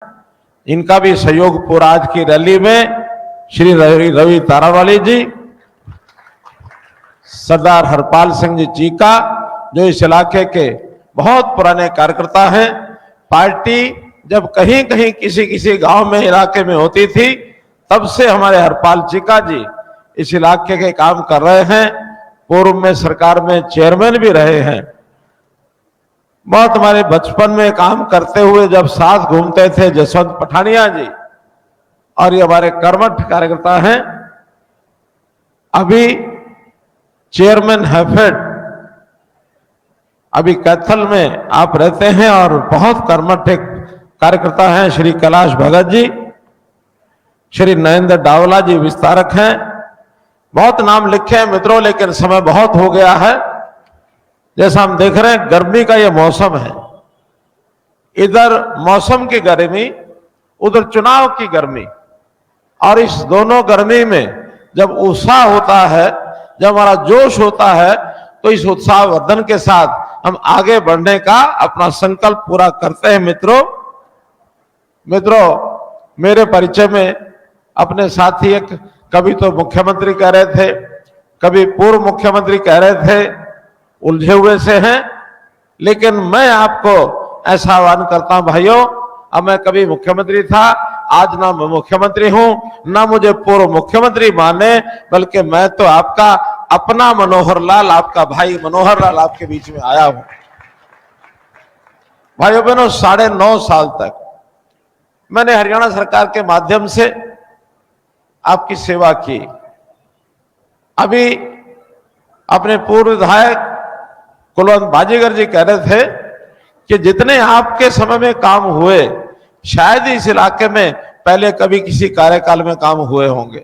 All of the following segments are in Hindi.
इनका भी सहयोग पूरा आज की रैली में श्री रवि तारावाली जी, सरदार हरपाल सिंह जी चीका, जो इस इलाके के बहुत पुराने कार्यकर्ता हैं। पार्टी जब कहीं कहीं किसी किसी गांव में इलाके में होती थी, तब से हमारे हरपाल चीका जी इस इलाके के काम कर रहे हैं। पूर्व में सरकार में चेयरमैन भी रहे हैं। बहुत हमारे बचपन में काम करते हुए जब साथ घूमते थे जसवंत पठानिया जी, और ये हमारे कर्मठ कार्यकर्ता हैं। अभी चेयरमैन हैफेड, अभी कैथल में आप रहते हैं और बहुत कर्मठ एक कार्यकर्ता हैं श्री कैलाश भगत जी, श्री नरेंद्र डावला जी विस्तारक हैं। बहुत नाम लिखे हैं मित्रों, लेकिन समय बहुत हो गया है। जैसा हम देख रहे हैं, गर्मी का ये मौसम है, इधर मौसम की गर्मी, उधर चुनाव की गर्मी, और इस दोनों गर्मी में जब उत्साह होता है, जब हमारा जोश होता है, तो इस उत्साह वर्धन के साथ हम आगे बढ़ने का अपना संकल्प पूरा करते हैं। मित्रों, मेरे परिचय में अपने साथी एक कभी तो मुख्यमंत्री कह रहे थे, कभी पूर्व मुख्यमंत्री कह रहे थे, उलझे हुए से हैं। लेकिन मैं आपको ऐसा आह्वान करता हूं भाइयों, अब मैं कभी मुख्यमंत्री था, आज ना मैं मुख्यमंत्री हूं, ना मुझे पूर्व मुख्यमंत्री माने, बल्कि मैं तो आपका अपना मनोहर लाल, आपका भाई मनोहर लाल आपके बीच में आया हूं। भाइयों बहनों, 9.5 साल तक मैंने हरियाणा सरकार के माध्यम से आपकी सेवा की। अभी अपने पूर्व विधायक कुलवंत बाजीगर जी कह रहे थे कि जितने आपके समय में काम हुए, शायद इस इलाके में पहले कभी किसी कार्यकाल में काम हुए होंगे।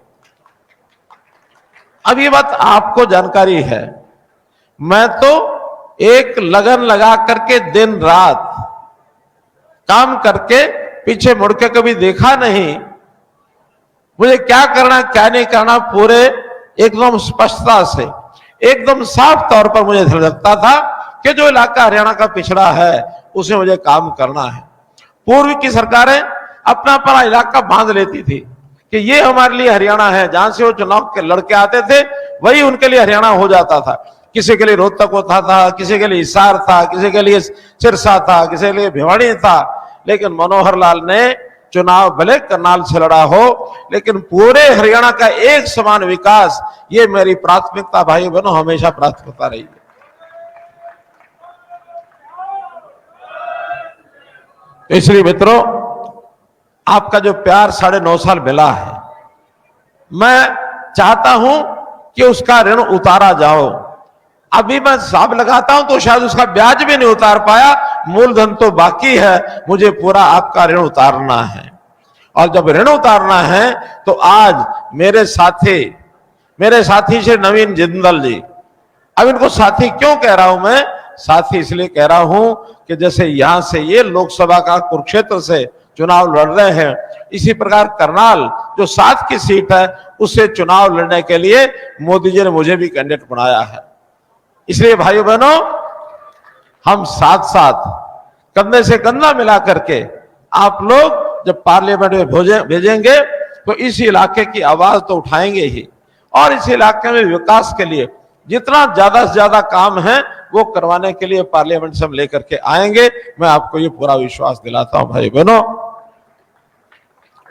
अब ये बात आपको जानकारी है, मैं तो एक लगन लगा करके दिन रात काम करके पीछे मुड़ के कभी देखा नहीं। मुझे क्या करना क्या नहीं करना पूरे एकदम स्पष्टता से, एकदम साफ तौर पर मुझे लगता था कि जो इलाका हरियाणा का पिछड़ा है उसे मुझे काम करना है। पूर्व की सरकारें अपना अपना इलाका बांध लेती थी कि ये हमारे लिए हरियाणा है, जहां से वो चुनाव के लड़के आते थे वही उनके लिए हरियाणा हो जाता था। किसी के लिए रोहतक होता था, किसी के लिए हिसार था, किसी के लिए सिरसा था, किसी के लिए भिवाड़ी था। लेकिन मनोहर लाल ने चुनाव भले करनाल से लड़ा हो, लेकिन पूरे हरियाणा का एक समान विकास, ये मेरी प्राथमिकता भाई बहनों हमेशा प्राथमिकता रही है। इसलिए मित्रों, आपका जो प्यार 9.5 साल मिला है, मैं चाहता हूं कि उसका ऋण उतारा जाओ। अभी मैं हिसाब लगाता हूं तो शायद उसका ब्याज भी नहीं उतार पाया, मूलधन तो बाकी है, मुझे पूरा आपका ऋण उतारना है। और जब ऋण उतारना है तो आज मेरे साथी श्री नवीन जिंदल जी, अब इनको साथी क्यों कह रहा हूं मैं? साथी इसलिए कह रहा हूं कि जैसे यहां से ये लोकसभा का कुरुक्षेत्र से चुनाव लड़ रहे हैं, इसी प्रकार करनाल जो 7 की सीट है उससे चुनाव लड़ने के लिए मोदी जी ने मुझे भी कैंडिडेट बनाया है। इसलिए भाइयों बहनों, हम साथ साथ कंधे से कंधा मिला करके आप लोग जब पार्लियामेंट में भेजेंगे तो इस इलाके की आवाज तो उठाएंगे ही, और इस इलाके में विकास के लिए जितना ज्यादा से ज्यादा काम है वो करवाने के लिए पार्लियामेंट से हम लेकर के आएंगे। मैं आपको ये पूरा विश्वास दिलाता हूं भाई बहनों।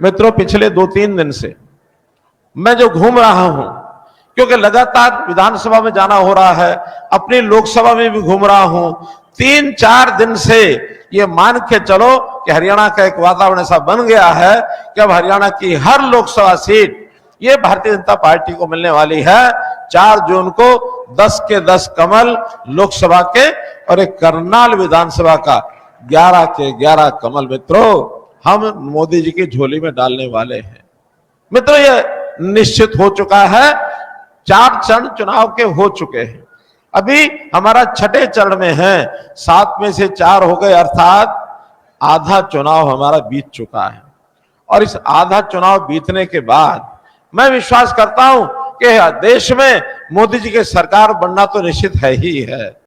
मित्रों, पिछले 2-3 दिन से मैं जो घूम रहा हूं, क्योंकि लगातार विधानसभा में जाना हो रहा है, अपनी लोकसभा में भी घूम रहा हूं, 3-4 दिन से ये मान के चलो कि हरियाणा का एक वातावरण ऐसा बन गया है कि अब हरियाणा की हर लोकसभा सीट ये भारतीय जनता पार्टी को मिलने वाली है। 4 जून को 10 के 10 कमल लोकसभा के और एक करनाल विधानसभा का 11 के 11 कमल मित्रों हम मोदी जी की झोली में डालने वाले हैं। मित्रों, ये निश्चित हो चुका है। 4 चरण चुनाव के हो चुके हैं, अभी हमारा 6ठे चरण में है। 7 में से 4 हो गए, अर्थात आधा चुनाव हमारा बीत चुका है। और इस आधा चुनाव बीतने के बाद मैं विश्वास करता हूं कि देश में मोदी जी की सरकार बनना तो निश्चित है ही है।